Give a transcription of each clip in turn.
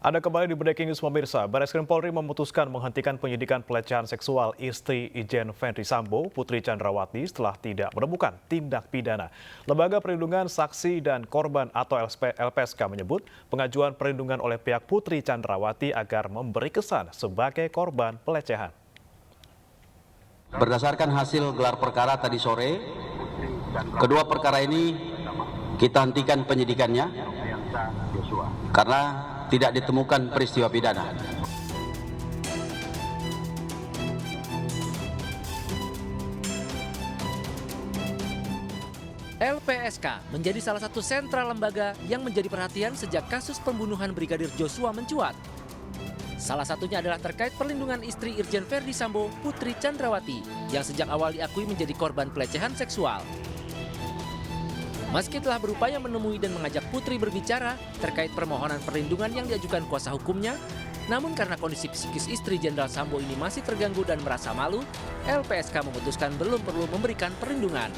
Ada kembali di Breaking News pemirsa, Barreskrim Polri memutuskan menghentikan penyidikan pelecehan seksual istri Irjen Verdi Sambo, Putri Chandrawati setelah tidak menemukan tindak pidana. Lembaga Perlindungan Saksi dan Korban atau LPSK menyebut pengajuan perlindungan oleh pihak Putri Chandrawati agar memberi kesan sebagai korban pelecehan. Berdasarkan hasil gelar perkara tadi sore, kedua perkara ini kita hentikan penyidikannya karena tidak ditemukan peristiwa pidana. LPSK menjadi salah satu sentral lembaga yang menjadi perhatian sejak kasus pembunuhan Brigadir Joshua mencuat. Salah satunya adalah terkait perlindungan istri Irjen Verdi Sambo, Putri Chandrawati, yang sejak awal diakui menjadi korban pelecehan seksual. Meski telah berupaya menemui dan mengajak Putri berbicara terkait permohonan perlindungan yang diajukan kuasa hukumnya, namun karena kondisi psikis istri Jenderal Sambo ini masih terganggu dan merasa malu, LPSK memutuskan belum perlu memberikan perlindungan.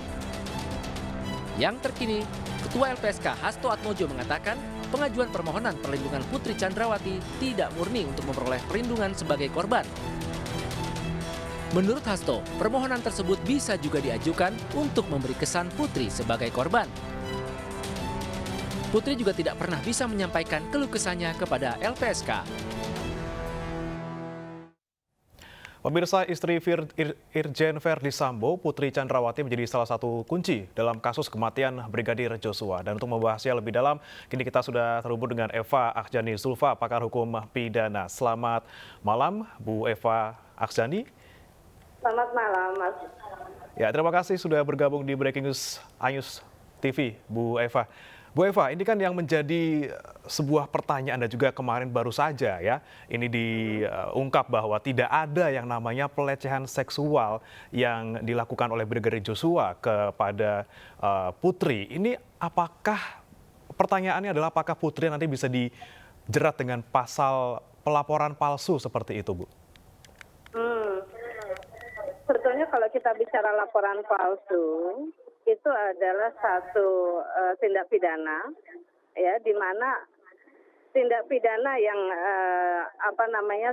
Yang terkini, Ketua LPSK Hasto Atmojo mengatakan pengajuan permohonan perlindungan Putri Chandrawati tidak murni untuk memperoleh perlindungan sebagai korban. Menurut Hasto, permohonan tersebut bisa juga diajukan untuk memberi kesan Putri sebagai korban. Putri juga tidak pernah bisa menyampaikan keluh kesahnya kepada LPSK. Pemirsa, istri Irjen Verdi Sambo, Putri Chandrawati menjadi salah satu kunci dalam kasus kematian Brigadir Joshua. Dan untuk membahasnya lebih dalam, kini kita sudah terhubung dengan Eva Akjani Zulfa, pakar hukum pidana. Selamat malam, Bu Eva Akjani. Selamat malam, Mas. Ya, terima kasih sudah bergabung di Breaking News Anyus TV, Bu Eva. Bu Eva, ini kan yang menjadi sebuah pertanyaan dan juga kemarin baru saja ya, ini diungkap bahwa tidak ada yang namanya pelecehan seksual yang dilakukan oleh Brigadir Joshua kepada Putri. Ini apakah, pertanyaannya adalah apakah Putri nanti bisa dijerat dengan pasal pelaporan palsu seperti itu, Bu? Sebetulnya kalau kita bicara laporan palsu, itu adalah satu tindak pidana, ya, di mana tindak pidana yang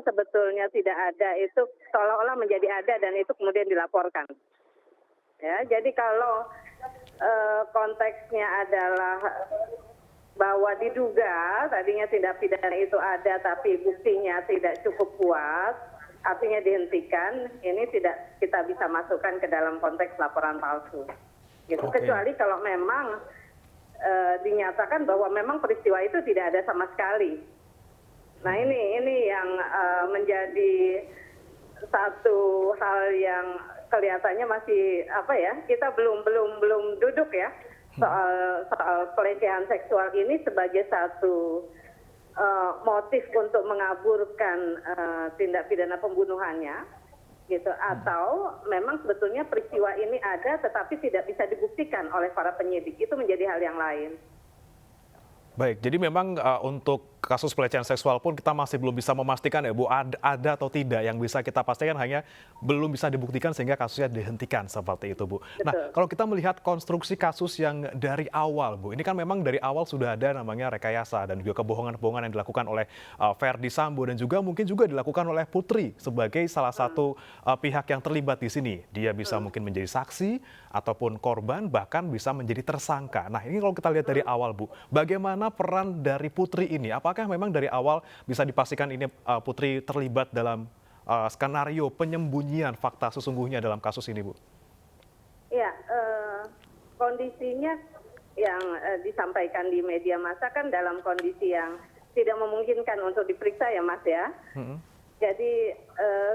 sebetulnya tidak ada itu seolah-olah menjadi ada dan itu kemudian dilaporkan. Ya, jadi kalau konteksnya adalah bahwa diduga tadinya tindak pidana itu ada tapi buktinya tidak cukup kuat, artinya dihentikan, ini tidak kita bisa masukkan ke dalam konteks laporan palsu. Gitu. Okay. Kecuali kalau memang dinyatakan bahwa memang peristiwa itu tidak ada sama sekali. Nah ini yang menjadi satu hal yang kelihatannya masih kita belum duduk ya soal pelecehan seksual ini sebagai satu motif untuk mengaburkan tindak pidana pembunuhannya. Gitu, atau memang sebetulnya peristiwa ini ada tetapi tidak bisa dibuktikan oleh para penyidik, itu menjadi hal yang lain. Baik, jadi memang untuk kasus pelecehan seksual pun kita masih belum bisa memastikan ya Bu, ada atau tidak. Yang bisa kita pastikan hanya belum bisa dibuktikan sehingga kasusnya dihentikan seperti itu, Bu. Betul. Nah, kalau kita melihat konstruksi kasus yang dari awal, Bu, ini kan memang dari awal sudah ada namanya rekayasa dan juga kebohongan-kebohongan yang dilakukan oleh Verdi Sambo dan juga mungkin juga dilakukan oleh Putri sebagai salah satu pihak yang terlibat di sini. Dia bisa mungkin menjadi saksi ataupun korban, bahkan bisa menjadi tersangka. Nah, ini kalau kita lihat dari awal, Bu, bagaimana peran dari Putri ini? Apakah memang dari awal bisa dipastikan ini Putri terlibat dalam skenario penyembunyian fakta sesungguhnya dalam kasus ini, Bu? Ya, kondisinya yang disampaikan di media massa kan dalam kondisi yang tidak memungkinkan untuk diperiksa ya, Mas ya. Jadi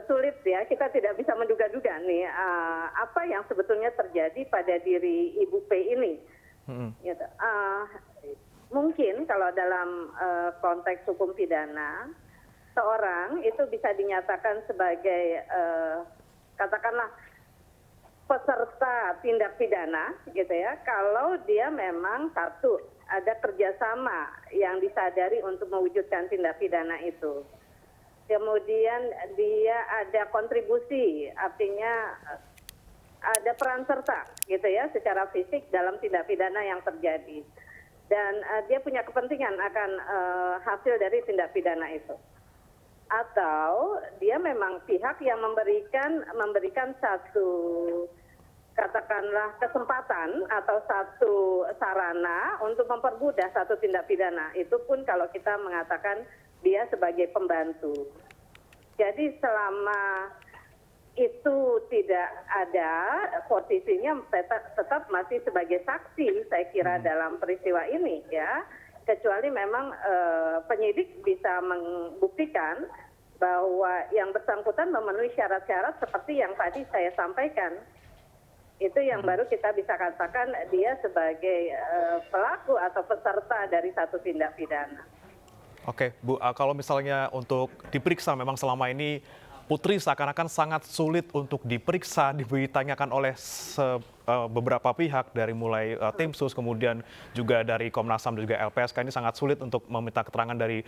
sulit ya, kita tidak bisa menduga-duga nih apa yang sebetulnya terjadi pada diri Ibu P ini. Gitu. Mungkin kalau dalam konteks hukum pidana, seorang itu bisa dinyatakan sebagai katakanlah peserta tindak pidana, gitu ya, kalau dia memang satu ada kerjasama yang disadari untuk mewujudkan tindak pidana itu. Kemudian dia ada kontribusi, artinya ada peran serta, gitu ya, secara fisik dalam tindak pidana yang terjadi. dan dia punya kepentingan akan hasil dari tindak pidana itu. Atau dia memang pihak yang memberikan satu katakanlah kesempatan atau satu sarana untuk mempermudah satu tindak pidana. Itu pun kalau kita mengatakan dia sebagai pembantu. Jadi selama itu tidak ada, posisinya tetap masih sebagai saksi saya kira dalam peristiwa ini ya. Kecuali memang penyidik bisa membuktikan bahwa yang bersangkutan memenuhi syarat-syarat seperti yang tadi saya sampaikan. Itu yang baru kita bisa katakan dia sebagai pelaku atau peserta dari satu tindak pidana. Oke, Bu, kalau misalnya untuk diperiksa memang selama ini Putri seakan-akan sangat sulit untuk diperiksa, ditanyakan oleh beberapa pihak dari mulai tim sus, kemudian juga dari Komnas HAM dan juga LPSK ini sangat sulit untuk meminta keterangan dari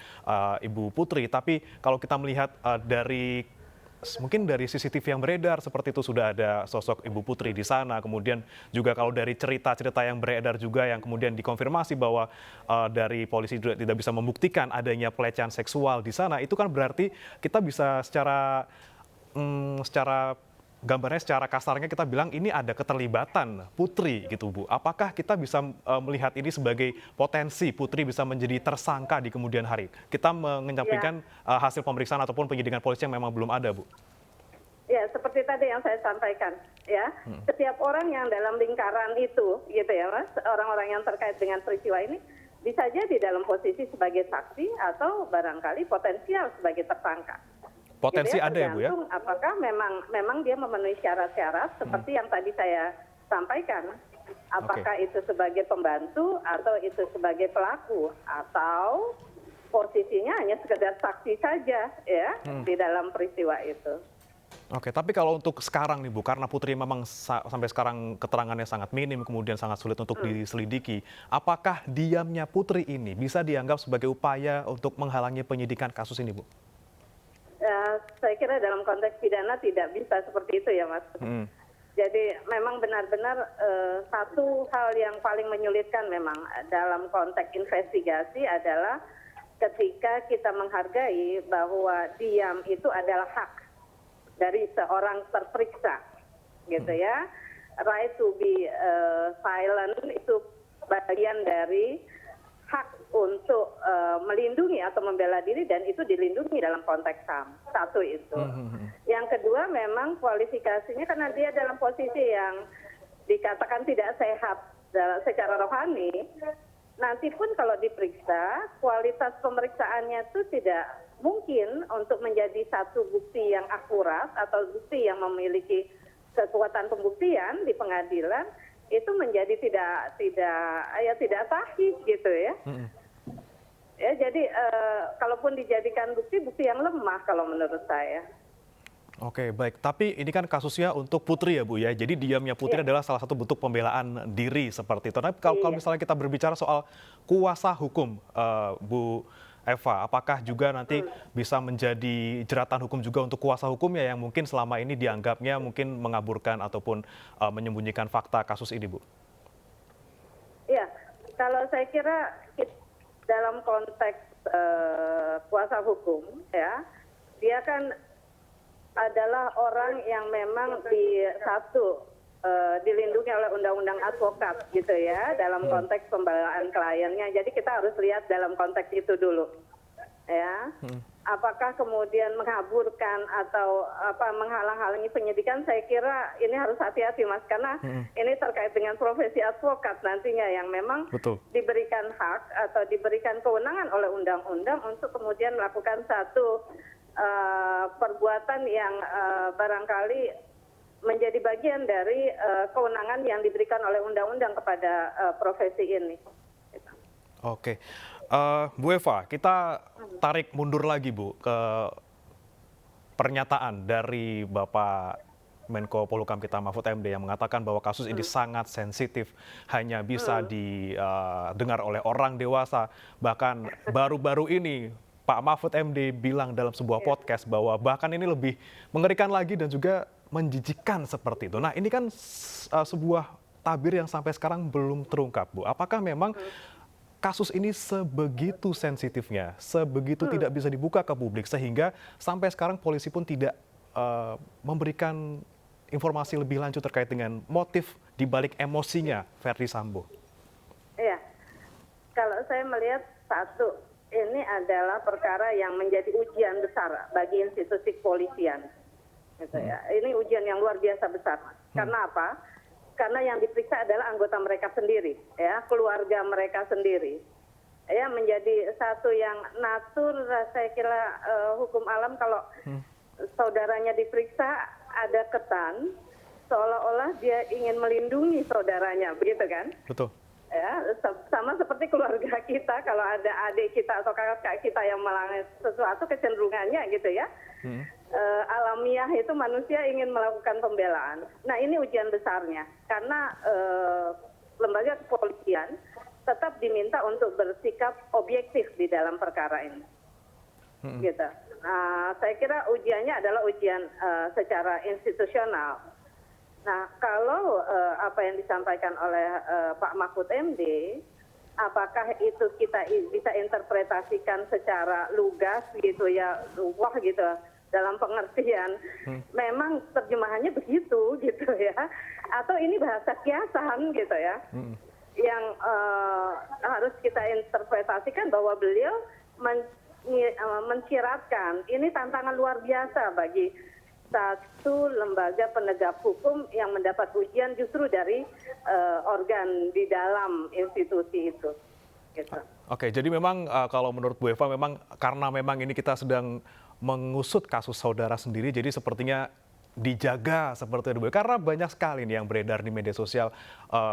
Ibu Putri. Tapi kalau kita melihat mungkin dari CCTV yang beredar seperti itu sudah ada sosok Ibu Putri di sana. Kemudian juga kalau dari cerita-cerita yang beredar juga yang kemudian dikonfirmasi bahwa dari polisi juga tidak bisa membuktikan adanya pelecehan seksual di sana. Itu kan berarti kita bisa secara gambarnya secara kasarnya kita bilang ini ada keterlibatan Putri gitu Bu. Apakah kita bisa melihat ini sebagai potensi Putri bisa menjadi tersangka di kemudian hari? Kita menyampaikan hasil pemeriksaan ataupun penyidikan polisi yang memang belum ada Bu. Ya, seperti tadi yang saya sampaikan ya. Setiap orang yang dalam lingkaran itu gitu ya Mas, orang-orang yang terkait dengan peristiwa ini bisa jadi dalam posisi sebagai saksi atau barangkali potensial sebagai tersangka. Potensi gitu ada ya Bu ya? Apakah memang dia memenuhi syarat-syarat seperti yang tadi saya sampaikan. Apakah itu sebagai pembantu atau itu sebagai pelaku atau posisinya hanya sekedar saksi saja ya di dalam peristiwa itu. Oke, tapi kalau untuk sekarang nih Bu, karena Putri memang sampai sekarang keterangannya sangat minim, kemudian sangat sulit untuk diselidiki, apakah diamnya Putri ini bisa dianggap sebagai upaya untuk menghalangi penyidikan kasus ini Bu? Saya kira dalam konteks pidana tidak bisa seperti itu ya Mas. Jadi memang benar-benar satu hal yang paling menyulitkan memang dalam konteks investigasi adalah ketika kita menghargai bahwa diam itu adalah hak dari seorang terperiksa, gitu ya. Right to be silent itu bagian dari hak untuk melindungi atau membela diri dan itu dilindungi dalam konteks HAM. Satu itu. Yang kedua memang kualifikasinya karena dia dalam posisi yang dikatakan tidak sehat secara rohani, nanti pun kalau diperiksa kualitas pemeriksaannya itu tidak mungkin untuk menjadi satu bukti yang akurat atau bukti yang memiliki kekuatan pembuktian di pengadilan itu menjadi tidak sahih gitu ya. Ya jadi kalaupun dijadikan bukti yang lemah kalau menurut saya. Oke, baik. Tapi ini kan kasusnya untuk Putri ya Bu ya. Jadi diamnya Putri adalah salah satu bentuk pembelaan diri seperti itu. Tapi kalau misalnya kita berbicara soal kuasa hukum Bu Eva, apakah juga nanti bisa menjadi jeratan hukum juga untuk kuasa hukumnya yang mungkin selama ini dianggapnya mungkin mengaburkan ataupun menyembunyikan fakta kasus ini, Bu? Iya, kalau saya kira dalam konteks kuasa hukum, ya, dia kan adalah orang yang memang dilindungi oleh undang-undang advokat gitu ya dalam konteks pembelaan kliennya. Jadi kita harus lihat dalam konteks itu dulu ya. Apakah kemudian mengaburkan atau menghalang-halangi penyidikan, saya kira ini harus hati-hati Mas karena ini terkait dengan profesi advokat nantinya yang memang diberikan hak atau diberikan kewenangan oleh undang-undang untuk kemudian melakukan satu perbuatan yang barangkali menjadi bagian dari kewenangan yang diberikan oleh undang-undang kepada profesi ini. Oke, Bu Eva, kita tarik mundur lagi Bu ke pernyataan dari Bapak Menko Polhukam kita Mahfud MD yang mengatakan bahwa kasus ini sangat sensitif, hanya bisa didengar oleh orang dewasa. Bahkan baru-baru ini Pak Mahfud MD bilang dalam sebuah podcast bahwa bahkan ini lebih mengerikan lagi dan juga menjijikkan seperti itu. Nah ini kan sebuah tabir yang sampai sekarang belum terungkap Bu. Apakah memang kasus ini sebegitu sensitifnya, sebegitu tidak bisa dibuka ke publik sehingga sampai sekarang polisi pun tidak memberikan informasi lebih lanjut terkait dengan motif di balik emosinya Verdi Sambo? Iya, kalau saya melihat satu, ini adalah perkara yang menjadi ujian besar bagi institusi kepolisian. Gitu ya. Ini ujian yang luar biasa besar. Karena apa? Karena yang diperiksa adalah anggota mereka sendiri, ya, keluarga mereka sendiri. Ya, menjadi satu yang natur, saya kira hukum alam kalau saudaranya diperiksa ada ketan, seolah-olah dia ingin melindungi saudaranya, begitu kan? Betul. Ya, sama seperti keluarga kita, kalau ada adik kita atau kakak kita yang melanggar sesuatu, kecenderungannya gitu ya. Alamiah itu manusia ingin melakukan pembelaan. Nah, ini ujian besarnya, karena lembaga kepolisian tetap diminta untuk bersikap objektif di dalam perkara ini. Gitu. Saya kira ujiannya adalah ujian secara institusional. Nah, kalau apa yang disampaikan oleh Pak Mahfud MD, apakah itu kita bisa interpretasikan secara lugas gitu ya, wah gitu, dalam pengertian memang terjemahannya begitu gitu ya, atau ini bahasa kiasan gitu ya, yang harus kita interpretasikan bahwa beliau menciratkan ini tantangan luar biasa bagi satu lembaga penegak hukum yang mendapat ujian justru dari organ di dalam institusi itu. Gitu. Oke, jadi memang kalau menurut Bu Eva memang karena memang ini kita sedang mengusut kasus saudara sendiri, jadi sepertinya dijaga seperti itu. Karena banyak sekali nih yang beredar di media sosial,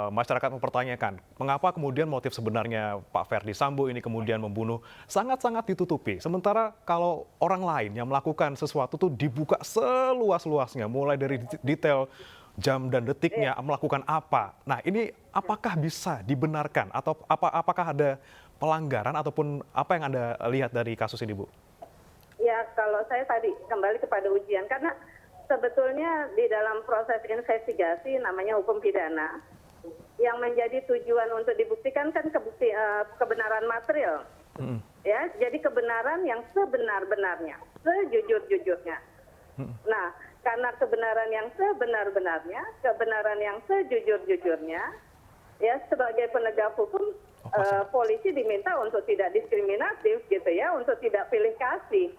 masyarakat mempertanyakan mengapa kemudian motif sebenarnya Pak Verdi Sambo ini kemudian membunuh sangat-sangat ditutupi. Sementara kalau orang lain yang melakukan sesuatu tuh dibuka seluas-luasnya, mulai dari detail jam dan detiknya, melakukan apa. Nah, ini apakah bisa dibenarkan atau apakah ada pelanggaran ataupun apa yang Anda lihat dari kasus ini, Bu? Ya, kalau saya tadi kembali kepada ujian, karena sebetulnya di dalam proses investigasi namanya hukum pidana, yang menjadi tujuan untuk dibuktikan kan kebenaran material. Ya, jadi kebenaran yang sebenar-benarnya, sejujur-jujurnya. Nah, karena kebenaran yang sebenar-benarnya, kebenaran yang sejujur-jujurnya, ya sebagai penegak hukum, polisi diminta untuk tidak diskriminatif gitu ya, untuk tidak pilih kasih.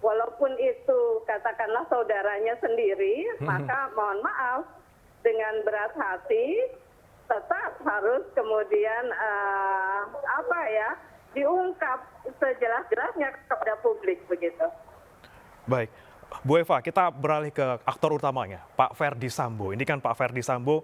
Walaupun itu katakanlah saudaranya sendiri, maka mohon maaf dengan berat hati tetap harus kemudian diungkap sejelas-jelasnya kepada publik begitu. Baik, Bu Eva, kita beralih ke aktor utamanya, Pak Verdi Sambo. Ini kan Pak Verdi Sambo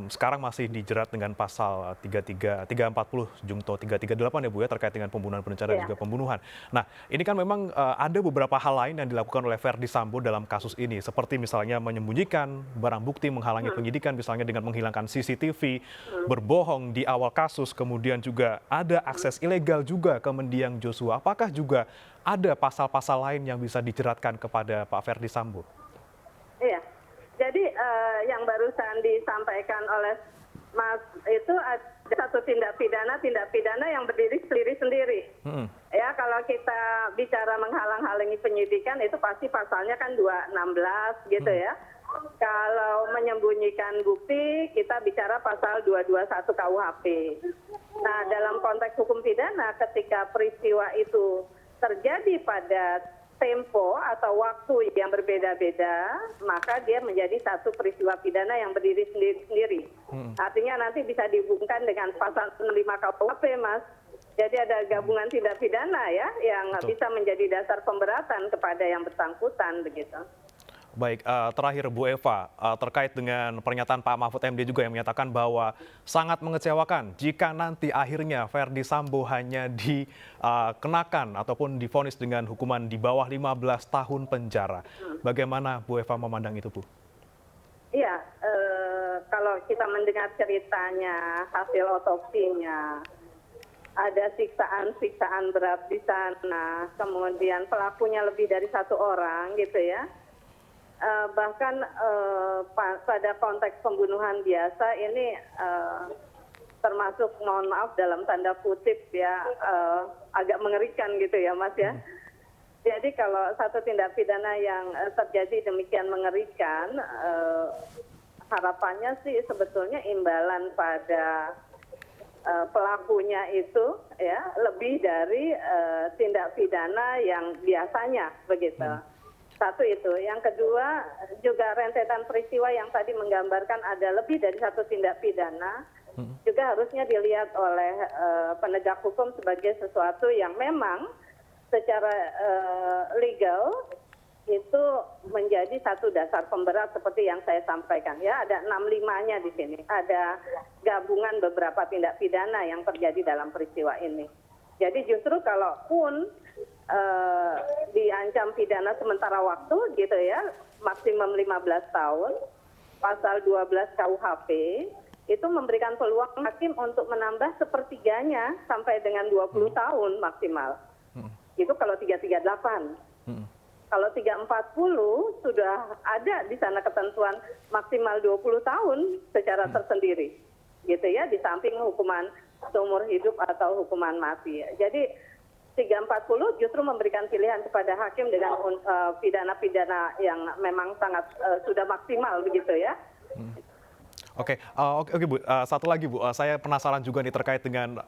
sekarang masih dijerat dengan pasal 340 Jungto 338 ya Bu ya, terkait dengan pembunuhan berencana dan juga pembunuhan. Nah, ini kan memang ada beberapa hal lain yang dilakukan oleh Verdi Sambo dalam kasus ini, seperti misalnya menyembunyikan barang bukti, menghalangi penyidikan misalnya dengan menghilangkan CCTV, berbohong di awal kasus, kemudian juga ada akses ilegal juga ke mendiang Joshua. Apakah juga ada pasal-pasal lain yang bisa dijeratkan kepada Pak Verdi Sambo? Iya. Jadi yang barusan disampaikan oleh Mas itu ada satu tindak pidana yang berdiri sendiri. Ya, kalau kita bicara menghalang-halangi penyidikan itu pasti pasalnya kan 216 gitu ya. Kalau menyembunyikan bukti kita bicara pasal 221 KUHP. Nah, dalam konteks hukum pidana ketika peristiwa itu terjadi pada tempo atau waktu yang berbeda-beda, maka dia menjadi satu peristiwa pidana yang berdiri sendiri. Artinya nanti bisa dihubungkan dengan pasal 65 KUHP, Mas. Jadi ada gabungan tindak pidana ya yang bisa menjadi dasar pemberatan kepada yang bersangkutan begitu. Baik, terakhir Bu Eva, terkait dengan pernyataan Pak Mahfud MD juga yang menyatakan bahwa sangat mengecewakan jika nanti akhirnya Verdi Sambo hanya dikenakan ataupun divonis dengan hukuman di bawah 15 tahun penjara. Bagaimana Bu Eva memandang itu, Bu? Iya, kalau kita mendengar ceritanya, hasil otopsinya, ada siksaan-siksaan berat di sana, kemudian pelakunya lebih dari satu orang gitu ya. Bahkan pada konteks pembunuhan biasa ini termasuk mohon maaf dalam tanda kutip ya agak mengerikan gitu ya Mas ya. Jadi kalau satu tindak pidana yang terjadi demikian mengerikan, harapannya sih sebetulnya imbalan pada pelakunya itu ya lebih dari tindak pidana yang biasanya begitu. Satu itu. Yang kedua juga rentetan peristiwa yang tadi menggambarkan ada lebih dari satu tindak pidana juga harusnya dilihat oleh penegak hukum sebagai sesuatu yang memang secara legal itu menjadi satu dasar pemberat seperti yang saya sampaikan ya, ada 65-nya di sini, ada gabungan beberapa tindak pidana yang terjadi dalam peristiwa ini. Jadi justru kalaupun diancam pidana sementara waktu gitu ya, maksimum 15 tahun, pasal 12 KUHP itu memberikan peluang hakim untuk menambah sepertiganya sampai dengan 20 tahun maksimal. Itu kalau 338. Kalau 340 sudah ada di sana ketentuan maksimal 20 tahun secara tersendiri. Gitu ya, di samping hukuman seumur hidup atau hukuman mati. Jadi 340 justru memberikan pilihan kepada hakim dengan pidana-pidana yang memang sangat sudah maksimal begitu ya. Oke, Bu. Satu lagi Bu, saya penasaran juga nih terkait dengan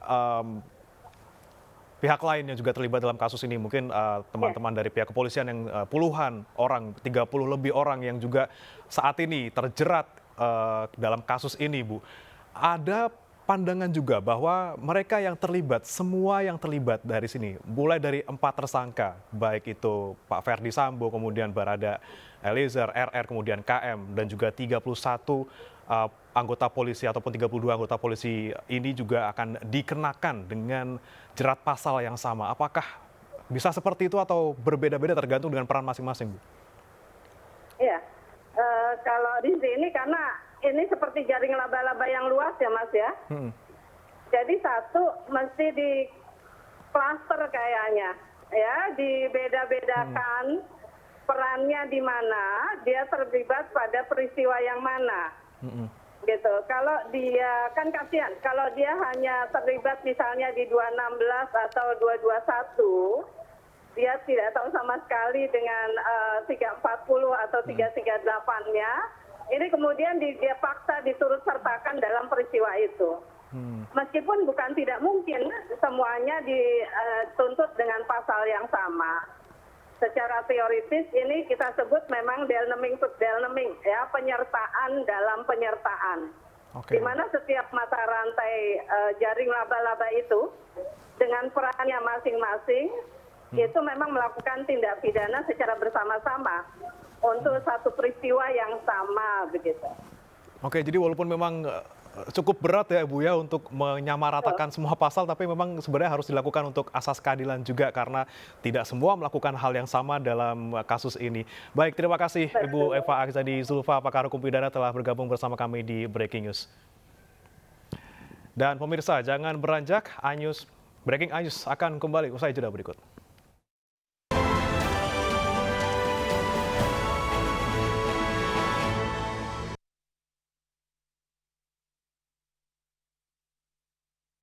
pihak lain yang juga terlibat dalam kasus ini. Mungkin teman-teman dari pihak kepolisian yang puluhan orang, 30 lebih orang yang juga saat ini terjerat dalam kasus ini, Bu. Ada pandangan juga bahwa mereka yang terlibat, semua yang terlibat dari sini, mulai dari 4 tersangka, baik itu Pak Ferdi Sambo, kemudian Barada Eliezer, RR, kemudian KM, dan juga 31 anggota polisi ataupun 32 anggota polisi ini juga akan dikenakan dengan jerat pasal yang sama. Apakah bisa seperti itu atau berbeda-beda tergantung dengan peran masing-masing, Bu? Iya, kalau di sini karena ini seperti jaring laba-laba yang luas ya Mas ya. Jadi satu mesti di klaster kayaknya, ya dibeda-bedakan perannya di mana, dia terlibat pada peristiwa yang mana. Gitu. Kalau dia kan kasihan, kalau dia hanya terlibat misalnya di 216 atau 221, dia tidak tahu sama sekali dengan 340 atau 338-nya. Ini kemudian dia paksa diturut sertakan dalam peristiwa itu. Meskipun bukan tidak mungkin semuanya dituntut dengan pasal yang sama. Secara teoritis ini kita sebut memang delneming to delneming, ya, penyertaan dalam penyertaan. Di mana setiap mata rantai jaring laba-laba itu dengan perannya masing-masing itu memang melakukan tindak pidana secara bersama-sama untuk satu peristiwa yang sama begitu. Oke, jadi walaupun memang cukup berat ya Bu ya untuk menyamaratakan semua pasal, tapi memang sebenarnya harus dilakukan untuk asas keadilan juga karena tidak semua melakukan hal yang sama dalam kasus ini. Baik, terima kasih Ibu Eva Akzadi Zulfa, pakar hukum pidana telah bergabung bersama kami di Breaking News. Dan pemirsa, jangan beranjak, Breaking News akan kembali usai jeda berikut.